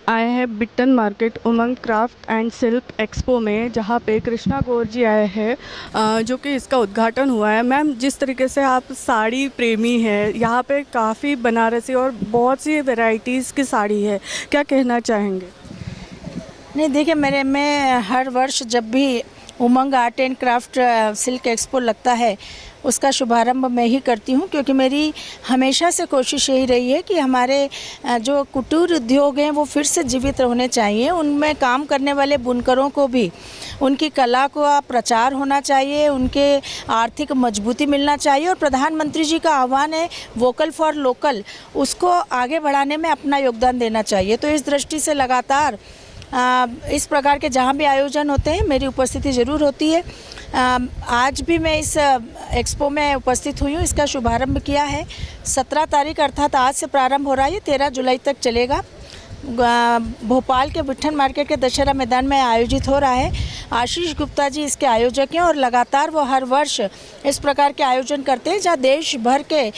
आए हैं Bittan market Umang craft and silk expo में, जहाँ पे कृष्णा गौर जी आए हैं, जो कि इसका उद्घाटन हुआ है। मैम, जिस तरीके से आप साड़ी प्रेमी हैं, यहाँ पे काफ़ी बनारसी और बहुत सी वैरायटीज़ की साड़ी है, क्या कहना चाहेंगे? नहीं, देखिए, मैं हर वर्ष जब भी Umang art and craft silk expo लगता है उसका शुभारंभ मैं ही करती हूँ, क्योंकि मेरी हमेशा से कोशिश यही रही है कि हमारे जो कुटीर उद्योग हैं वो फिर से जीवित होने चाहिए। उनमें काम करने वाले बुनकरों को भी उनकी कला का प्रचार होना चाहिए, उनके आर्थिक मजबूती मिलना चाहिए, और प्रधानमंत्री जी का आह्वान है वोकल फॉर लोकल, उसको आगे बढ़ाने में अपना योगदान देना चाहिए। तो इस दृष्टि से लगातार इस प्रकार के जहाँ भी आयोजन होते हैं मेरी उपस्थिति ज़रूर होती है। आज भी मैं इस एक्सपो में उपस्थित हुई हूँ। इसका शुभारंभ किया है 17 तारीख, अर्थात आज से प्रारंभ हो रहा है, ये 13 जुलाई तक चलेगा। भोपाल के बिट्टन मार्केट के दशहरा मैदान में आयोजित हो रहा है। आशीष गुप्ता जी इसके आयोजक हैं, और लगातार वो हर वर्ष इस प्रकार के आयोजन करते हैं, जहाँ देश भर के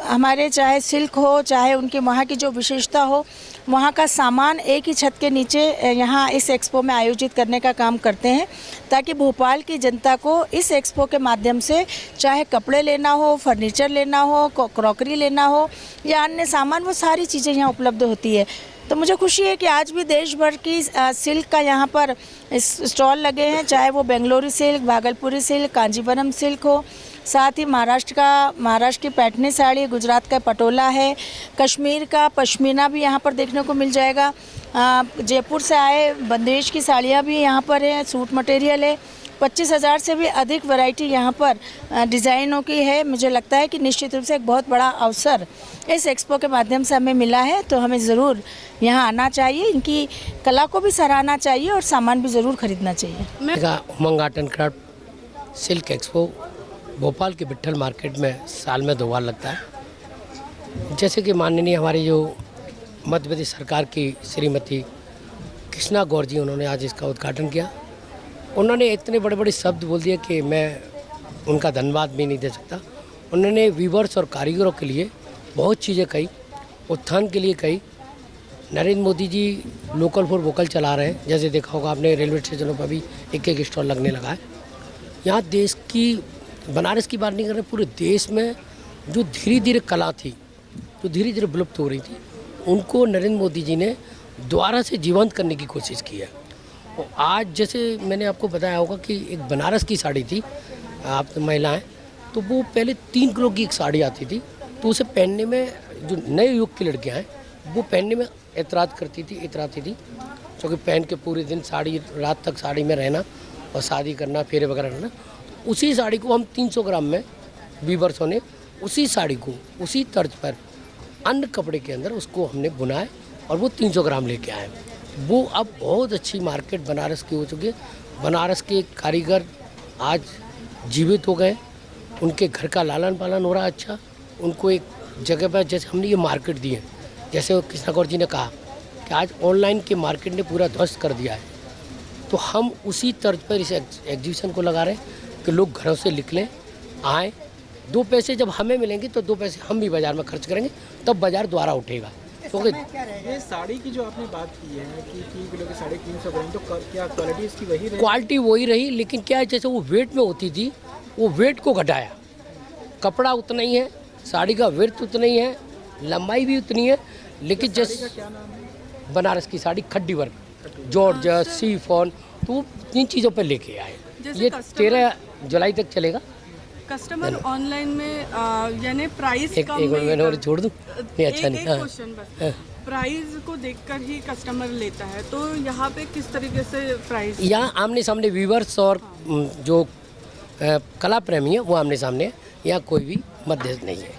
हमारे चाहे सिल्क हो, चाहे उनकी वहाँ की जो विशेषता हो, वहाँ का सामान एक ही छत के नीचे यहाँ इस एक्सपो में आयोजित करने का काम करते हैं, ताकि भोपाल की जनता को इस एक्सपो के माध्यम से चाहे कपड़े लेना हो, फर्नीचर लेना हो, क्रॉकरी लेना हो या अन्य सामान, वो सारी चीज़ें यहाँ उपलब्ध होती है। तो मुझे खुशी है कि आज भी देश भर की सिल्क का यहाँ पर स्टॉल लगे हैं, चाहे वो बेंगलोरी सिल्क, भागलपुरी सिल्क, कांजीवरम सिल्क हो, साथ ही महाराष्ट्र की पैठनी साड़ी, गुजरात का पटोला है, कश्मीर का पश्मीना भी यहाँ पर देखने को मिल जाएगा। जयपुर से आए बंदेश की साड़ियाँ भी यहाँ पर हैं, सूट मटेरियल है। 25,000 से भी अधिक वैरायटी यहाँ पर डिज़ाइनों की है। मुझे लगता है कि निश्चित रूप से एक बहुत बड़ा अवसर इस एक्सपो के माध्यम से हमें मिला है, तो हमें ज़रूर यहाँ आना चाहिए, इनकी कला को भी सराहना चाहिए और सामान भी ज़रूर खरीदना चाहिए। Umang art and craft silk expo Bhopal के बिट्टन मार्केट में साल में 2 बार लगता है। जैसे कि माननीय हमारी जो मध्य प्रदेश सरकार की श्रीमती कृष्णा गौर जी, उन्होंने आज इसका उद्घाटन किया। उन्होंने इतने बड़े बड़े शब्द बोल दिए कि मैं उनका धन्यवाद भी नहीं दे सकता। उन्होंने वीवर्स और कारीगरों के लिए बहुत चीज़ें कही, उत्थान के लिए कही। Narendra Modi ji local for vocal चला रहे हैं, जैसे देखा होगा आपने रेलवे स्टेशनों पर भी एक स्टॉल लगने लगा है। यहाँ देश की, बनारस की बात नहीं कर रहे, पूरे देश में जो धीरे धीरे कला थी, जो धीरे धीरे विलुप्त हो रही थी, उनको नरेंद्र मोदी जी ने दोबारा से जीवंत करने की कोशिश की है। और आज जैसे मैंने आपको बताया होगा कि एक बनारस की साड़ी थी, आप तो महिला हैं, तो वो पहले 3 किलो की एक साड़ी आती थी, तो उसे पहनने में जो नए युग की लड़कियां हैं वो पहनने में इतराज़ करती थी, इतराती थी, क्योंकि पहन के पूरे दिन साड़ी, रात तक साड़ी में रहना और शादी करना, फेरे वगैरह रहना। उसी साड़ी को हम 300 ग्राम में वीवर्सों ने उसी साड़ी को उसी तर्ज पर अन्य कपड़े के अंदर उसको हमने बुनाए और वो 300 ग्राम लेके आए। वो अब बहुत अच्छी मार्केट बनारस की हो चुकी है। बनारस के कारीगर आज जीवित हो गए, उनके घर का लालन पालन हो रहा है अच्छा। उनको एक जगह पर, जैसे हमने ये मार्केट दी है, जैसे कृष्णा गौर जी ने कहा कि आज ऑनलाइन के मार्केट ने पूरा ध्वस्त कर दिया है, तो हम उसी तर्ज पर इस एग्जीबिशन को लगा रहे हैं कि लोग घरों से निकलें, आएँ। 2 पैसे जब हमें मिलेंगे तो 2 पैसे हम भी बाज़ार में खर्च करेंगे, तब बाज़ार दोबारा उठेगा। तो ये साड़ी की जो आपने बात की है कि 3 किलो की साड़ी 300 ग्राम, तो क्या क्वालिटी इसकी वही रही? क्वालिटी वही रही, लेकिन क्या है, जैसे वो वेट में होती थी, वो वेट को घटाया। कपड़ा उतना ही है, साड़ी का वेट उतना ही है, लंबाई भी उतनी है, लेकिन जैसे क्या नाम है? बनारस की साड़ी खड्डी वर्क, जॉर्जेट, शिफॉन, तो वो 3 चीज़ों पर लेके आए। ये 13 जुलाई तक चलेगा। कस्टमर ऑनलाइन में यानी प्राइस एक मैंने और छोड़ दूँ, नहीं अच्छा नहीं। क्वेश्चन बस, प्राइस को देखकर ही कस्टमर लेता है, तो यहाँ पे किस तरीके से प्राइस? यहाँ आमने सामने वीवर्स और जो कला प्रेमी है वो आमने सामने है, यहाँ कोई भी मध्यस्थ नहीं है।